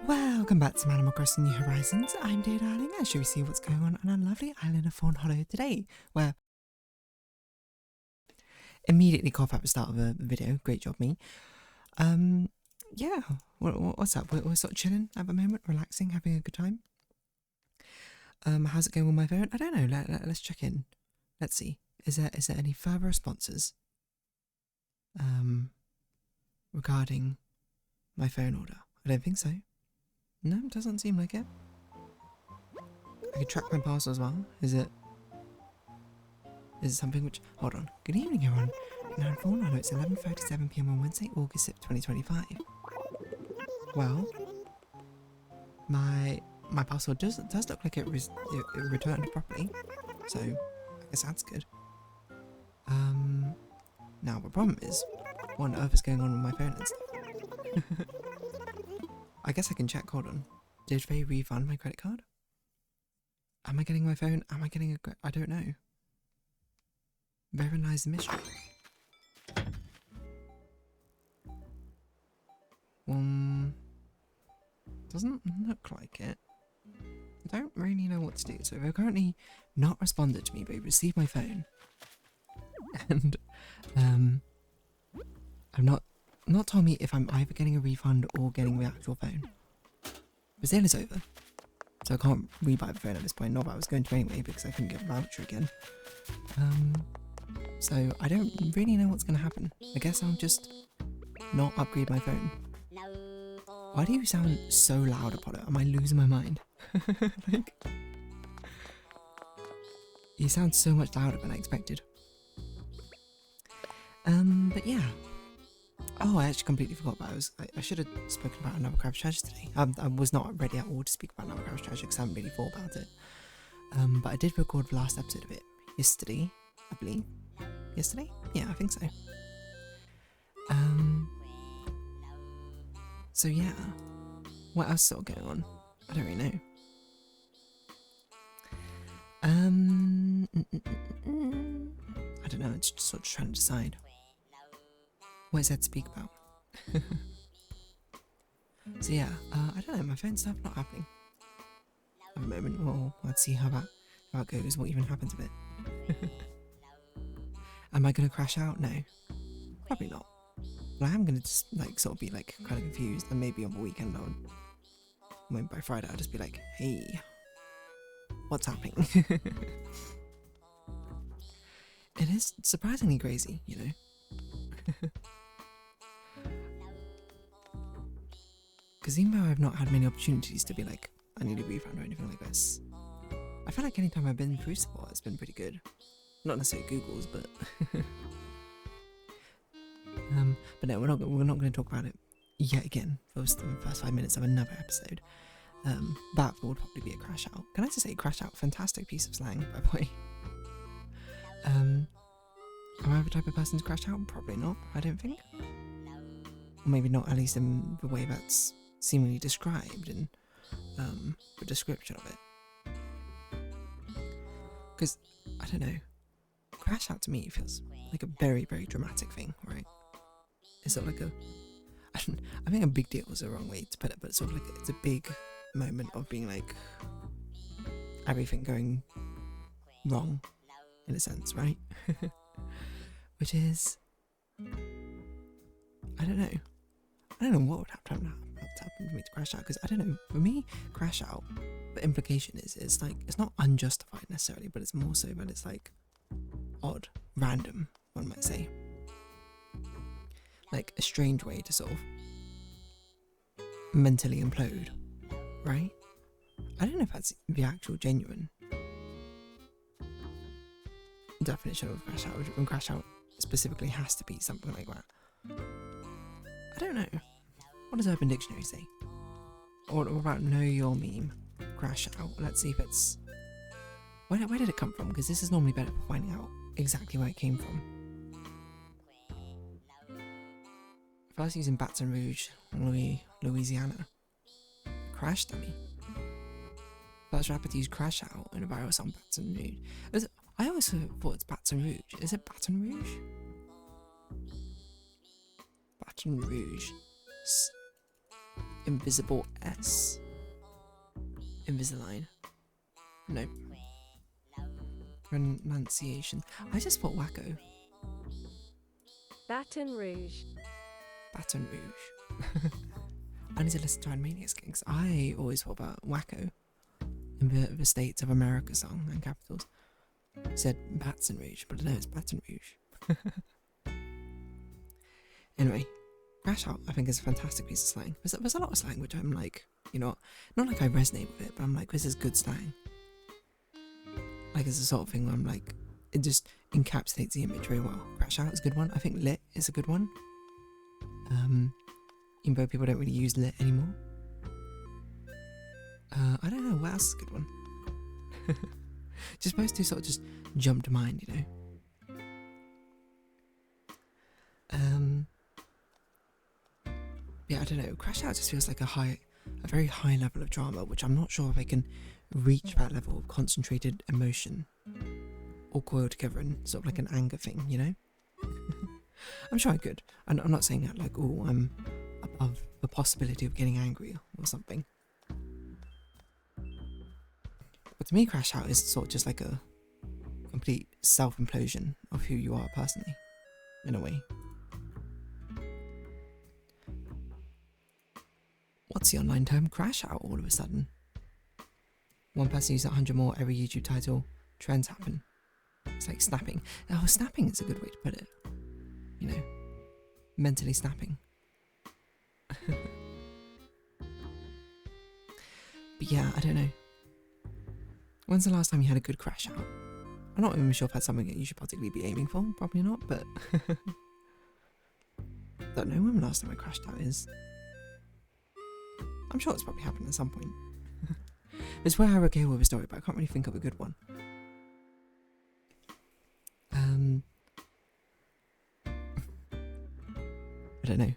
Welcome back to Animal Crossing New Horizons. I'm dear darling, and shall we see what's going on our lovely island of Fawnhallow today, where immediately cough at the start of the video. Great job, me. Yeah, what's up? We're sort of chilling at the moment, relaxing, having a good time. How's it going with my phone? I don't know. Let's check in. Let's see. Is there any further responses regarding my phone order? I don't think so. No, it doesn't seem like it. I can track my parcel as well. Is it something which... Hold on. Good evening, everyone. Now in Fawnhallow, it's 11:37 PM on Wednesday, August 6th, 2025. Well, my parcel does look like it returned properly, so I guess that's good. Now the problem is, what on earth is going on with my phone and stuff? I guess I can check. Hold on. Did they refund my credit card? Am I getting my phone? Am I getting a... I don't know. Therein lies the mystery. Doesn't look like it. I don't really know what to do. So they're currently not responded to me, but they received my phone. And, I've not told me if I'm either getting a refund or getting the actual phone. The sale is over, so I can't rebuy the phone at this point. Not that I was going to anyway, because I couldn't get the voucher again. So I don't really know what's going to happen. I guess I'll just not upgrade my phone. Why do you sound so loud, Apollo? Am I losing my mind? Like, you sound so much louder than I expected. But yeah. Oh, I actually completely forgot about it. I should have spoken about another Crab's Treasure today. I was not ready at all to speak about another Crab's Treasure because I haven't really thought about it. But I did record the last episode of it yesterday, I believe. Yesterday? Yeah, I think so. So yeah. What else is sort of going on? I don't really know. I don't know, it's just sort of trying to decide. What is there to speak about? So yeah, I don't know, my phone stuff not happening at the moment. Well, let's see how that goes, what even happens with it. Am I going to crash out? No. Probably not. But I am going to just like sort of be like kind of confused, and maybe on the weekend by Friday I'll just be like, hey, what's happening? It is surprisingly crazy, you know. Because even though I've not had many opportunities to be like, I need a refund or anything like this, I feel like anytime I've been through support, it's been pretty good. Not necessarily Google's, but but no, we're not going to talk about it yet again for the first 5 minutes of another episode. That would probably be a crash out. Can I just say crash out? Fantastic piece of slang, by the way. Am I the type of person to crash out? Probably not, I don't think. Or maybe not, at least in the way that's seemingly described in the description of it. Because, I don't know, crash out to me feels like a very, very dramatic thing, right? It's sort of like I think a big deal is the wrong way to put it, but it's sort of like, it's a big moment of being like, everything going wrong, in a sense, right? Which is, I don't know what would have to happen for me to crash out, because I don't know, for me, crash out, the implication is, it's like, it's not unjustified necessarily, but it's more so that it's like, odd, random, one might say. Like, a strange way to sort of mentally implode, right? I don't know if that's the actual genuine definition of crash out, when crash out specifically has to be something like that. I don't know. What does Urban Dictionary say? Or what about know your meme? Crash out. Let's see if it's... Where did it come from? Because this is normally better for finding out exactly where it came from. First using Baton Rouge, Louisiana. Crash dummy. First rapper to use crash out in a viral song, Baton Rouge. I always thought it's Baton Rouge. Is it Baton Rouge? Baton Rouge. Invisible S. Invisalign. No. Pronunciation. I just thought wacko. Baton Rouge. Baton Rouge. I need to listen to Animaniacs gigs. I always thought about wacko in the States of America song and capitals. It said Baton Rouge, but no, it's Baton Rouge. Anyway, crash out I think is a fantastic piece of slang. There's a lot of slang which I'm like, you know, not like I resonate with it, but I'm like, this is good slang. Like it's the sort of thing where I'm like, it just encapsulates the image very well. Crash out is a good one. I think lit is a good one. Even though people don't really use lit anymore. I don't know, what else is a good one? Just those two sort of just jump to mind, you know. Yeah, I don't know. Crash out just feels like a very high level of drama, which I'm not sure if I can reach that level of concentrated emotion all coiled together in sort of like an anger thing, you know. I'm sure I could. I'm not saying that like, oh, I'm above the possibility of getting angry or something. But to me, crash out is sort of just like a complete self-implosion of who you are personally, in a way. What's the online term crash out all of a sudden? One person uses 100 more every YouTube title. Trends happen. It's like snapping. Oh, snapping is a good way to put it. You know, mentally snapping. But yeah, I don't know. When's the last time you had a good crash out? I'm not even sure if that's something that you should particularly be aiming for. Probably not, but don't know when the last time I crashed out is. I'm sure it's probably happened at some point. It's where I would go with a story, but I can't really think of a good one. I don't know.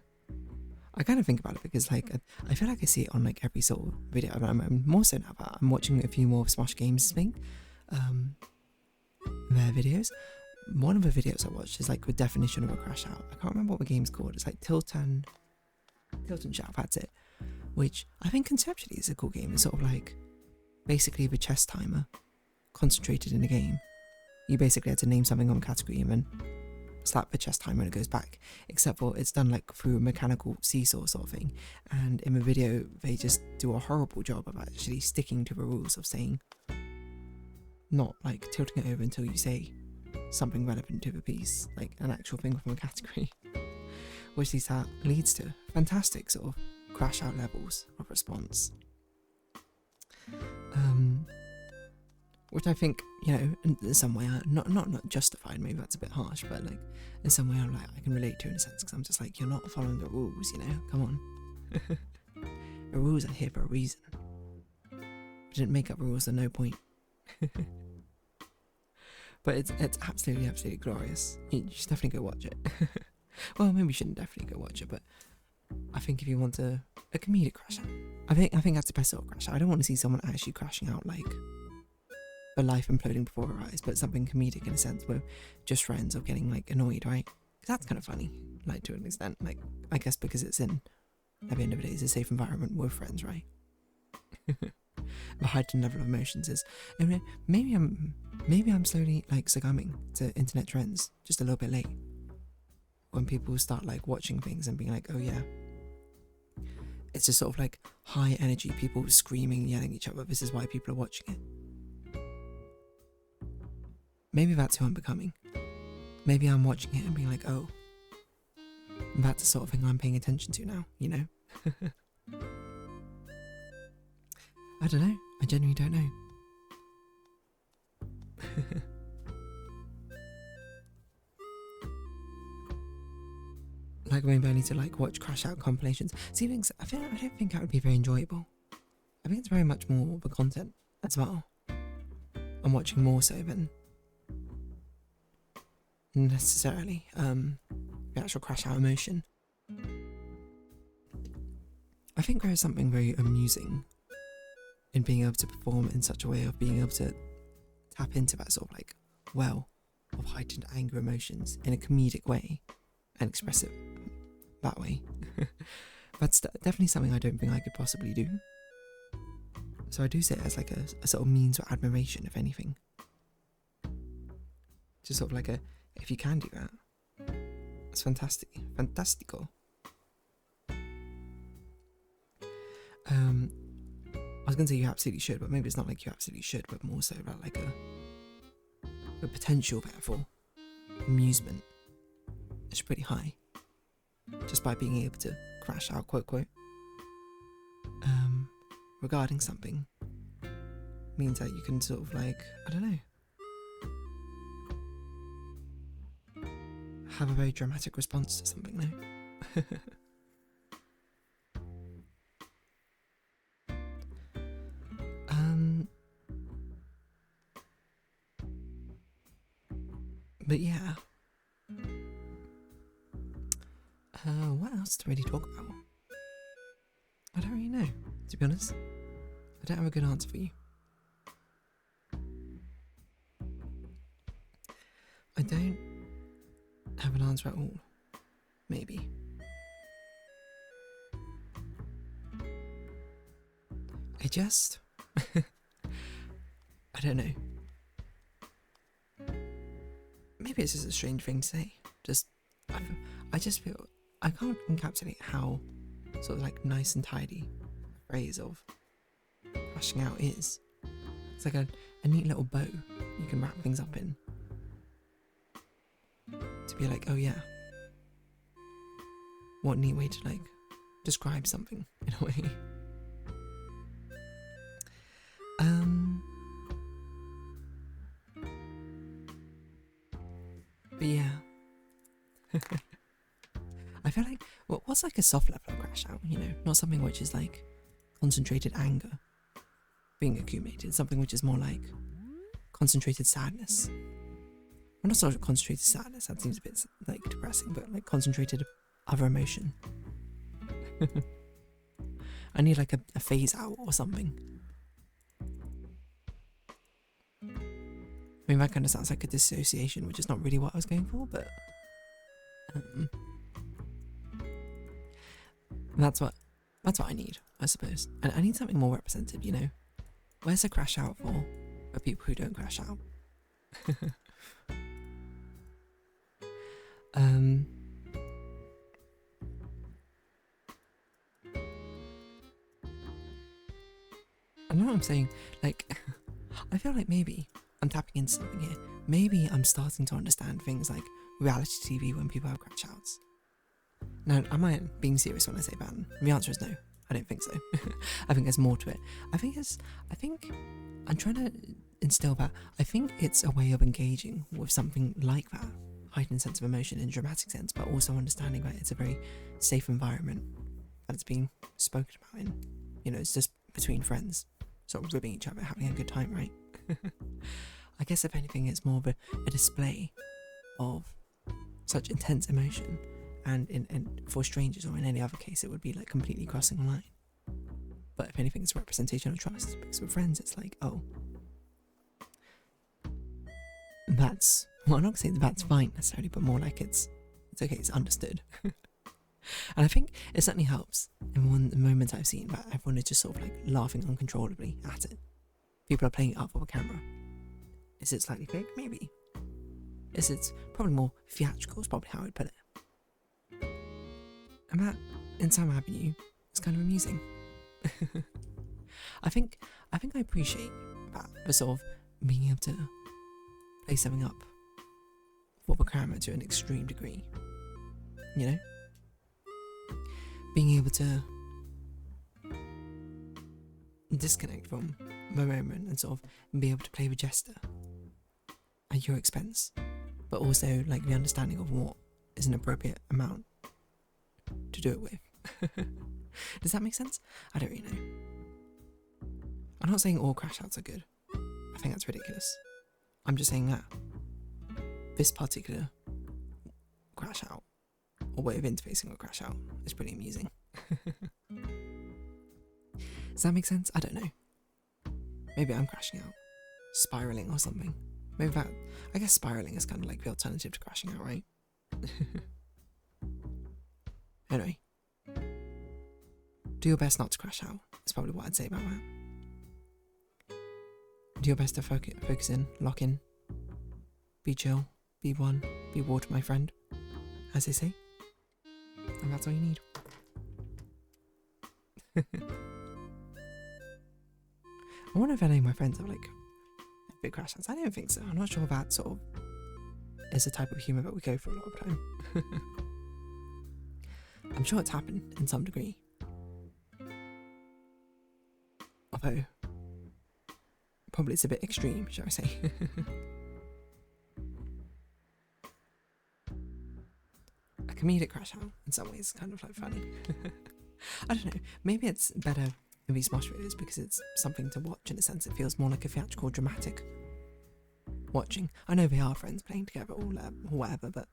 I kind of think about it because like I feel like I see it on like every sort of video. I'm more so now that I'm watching a few more of Smosh Games thing, their videos. One of the videos I watched is like the definition of a crash out. I can't remember what the game's called. It's like Tilt and Shout. That's it. Which I think conceptually is a cool game. It's sort of like basically the chess timer concentrated in a game. You basically had to name something on a category and then slap the chess timer and it goes back. Except for it's done like through a mechanical seesaw sort of thing. And in the video they just do a horrible job of actually sticking to the rules of saying, not like tilting it over until you say something relevant to the piece, like an actual thing from a category. Which leads to fantastic sort of crash out levels of response. Which I think, you know, in some way, not justified, maybe that's a bit harsh, but like in some way I'm like, I can relate to in a sense, because I'm just like, you're not following the rules, you know, come on. The rules are here for a reason. We didn't make up rules at no point. But it's absolutely glorious. You should definitely go watch it. Well, maybe you shouldn't definitely go watch it, but I think if you want a comedic crash out, I think that's the best sort of crash out. I don't want to see someone actually crashing out like a life imploding before our eyes, but something comedic in a sense where just friends or getting like annoyed, right? 'Cause that's kind of funny, like to an extent. Like I guess because it's in, at the end of the day, it's a safe environment with friends, right? The heightened level of emotions is, I mean, maybe I'm slowly like succumbing to internet trends just a little bit late. When people start like watching things and being like, oh yeah, it's just sort of like high energy, people screaming and yelling at each other. This is why people are watching it. Maybe that's who I'm becoming. Maybe I'm watching it and being like, oh, that's the sort of thing I'm paying attention to now, you know? I don't know. I genuinely don't know. Like maybe I need to like watch crash out compilations. See things, I don't think that would be very enjoyable. I think it's very much more the content as well. I'm watching more so than necessarily the actual crash out emotion. I think there is something very amusing in being able to perform in such a way of being able to tap into that sort of like well of heightened anger emotions in a comedic way and express it that way. That's definitely something I don't think I could possibly do. So I do see it as like a sort of means of admiration, if anything. Just sort of like if you can do that, it's fantastic. Fantastico. I was going to say you absolutely should, but maybe it's not like you absolutely should, but more so about like the potential there for amusement is pretty high. Just by being able to crash out, quote, quote, regarding something means that you can sort of like, I don't know, have a very dramatic response to something, no? But yeah. What else to really talk about? I don't really know, to be honest. I don't have a good answer for you. I don't have an answer at all. Maybe. I just... I don't know. Maybe it's just a strange thing to say. I just feel... I can't encapsulate how sort of like nice and tidy the phrase of crashing out is. It's like a neat little bow you can wrap things up in. To be like, oh yeah. What a neat way to like describe something in a way. But yeah. I feel like, what's like a soft level of crash out, you know? Not something which is like concentrated anger being accumulated, something which is more like concentrated sadness. Well, not sort of concentrated sadness, that seems a bit like depressing, but like concentrated other emotion. I need like a phase out or something. I mean, that kind of sounds like a dissociation, which is not really what I was going for, but that's what I need, I suppose. And I need something more representative, you know. Where's a crash out for people who don't crash out? I know what I'm saying. Like, I feel like maybe I'm tapping into something here. Maybe I'm starting to understand things like reality TV when people have crash outs. Now, am I being serious when I say that? And the answer is no. I don't think so. I think there's more to it. I think I'm trying to instill that. I think it's a way of engaging with something like that, heightened sense of emotion in a dramatic sense, but also understanding that it's a very safe environment that it's being spoken about in. You know, it's just between friends, sort of ribbing each other, having a good time, right? I guess if anything, it's more of a display of such intense emotion, and for strangers or in any other case, it would be like completely crossing a line. But if anything, it's a representation of trust, because with friends, it's like, oh, that's, well, I'm not saying that's fine necessarily, but more like it's okay, it's understood. And I think it certainly helps in one moment I've seen that everyone is just sort of like laughing uncontrollably at it. People are playing it up for a camera. Is it slightly fake? Maybe. Is it probably more theatrical is probably how I'd put it. And that, in some avenue, is kind of amusing. I think I appreciate that, the sort of being able to play something up for the camera to an extreme degree. You know? Being able to disconnect from the moment and sort of be able to play the jester at your expense, but also like the understanding of what is an appropriate amount to do it with. Does that make sense? I don't really know. I'm not saying all crash outs are good. I think that's ridiculous. I'm just saying that this particular crash out or way of interfacing with crash out is pretty amusing. Does that make sense? I don't know. Maybe I'm crashing out, spiraling or something. Maybe that, I guess spiraling is kind of like the alternative to crashing out, right? Anyway, Do your best not to crash out. That's probably what I'd say about that. Do your best to focus in, lock in, be chill, be one, be water, my friend, as they say. And that's all you need. I wonder if any of my friends have like big crash outs. I don't think so. I'm not sure that sort of is the type of humour that we go for a lot of time. I'm sure it's happened in some degree. Although, probably it's a bit extreme, shall I say. A comedic crash out in some ways is kind of like funny. I don't know, maybe it's better in these Smosh videos because it's something to watch in a sense. It feels more like a theatrical, dramatic watching. I know they are friends playing together or whatever, but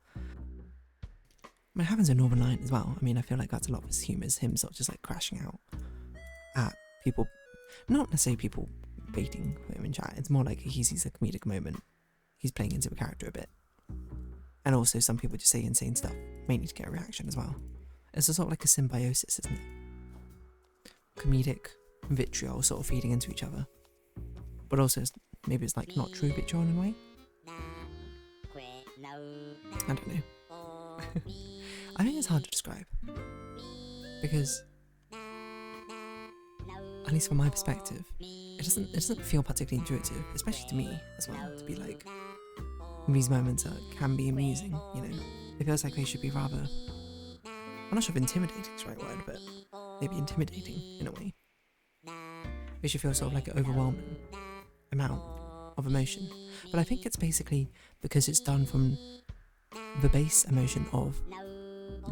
I mean, it happens in Northern Lion as well. I mean, I feel like that's a lot of his humour, is him sort of just like crashing out at people, not necessarily people baiting him in chat. It's more like he sees a comedic moment. He's playing into a character a bit. And also some people just say insane stuff, mainly to get a reaction as well. It's a sort of like a symbiosis, isn't it? Comedic vitriol sort of feeding into each other. But also maybe it's like not true vitriol in a way. I don't know. I think it's hard to describe. Because at least from my perspective, it doesn't feel particularly intuitive, especially to me as well, to be like, these moments can be amusing, you know. It feels like they should be rather, I'm not sure if intimidating is the right word, but maybe intimidating in a way. They should feel sort of like an overwhelming amount of emotion. But I think it's basically because it's done from the base emotion of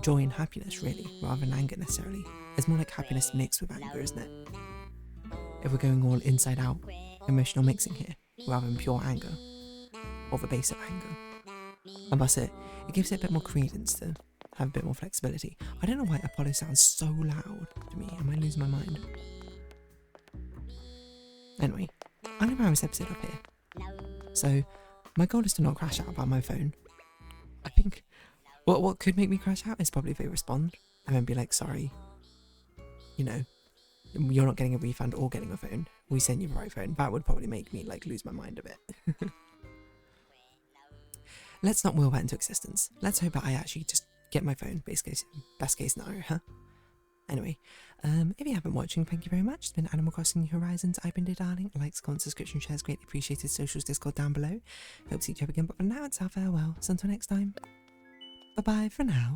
joy and happiness, really, rather than anger necessarily. It's more like happiness mixed with anger, isn't it? If we're going all inside out emotional mixing here, rather than pure anger, or the base of anger. And thus it gives it a bit more credence to have a bit more flexibility. I don't know why Apollo sounds so loud to me. I might lose my mind. Anyway, I'm going to round this episode up here. So, my goal is to not crash out about my phone. I think what could make me crash out is probably if they respond and then be like, sorry, you know, you're not getting a refund or getting a phone. We sent you the right phone. That would probably make me like lose my mind a bit. Let's not will that into existence. Let's hope that I actually just get my phone, best case scenario, huh? Anyway, if you have been watching, thank you very much. It's been Animal Crossing New Horizons. I've been Dear Darling. Likes, comments, subscription, shares, greatly appreciated. Socials, Discord down below. Hope to see you again, but for now it's our farewell. So until next time, bye-bye for now.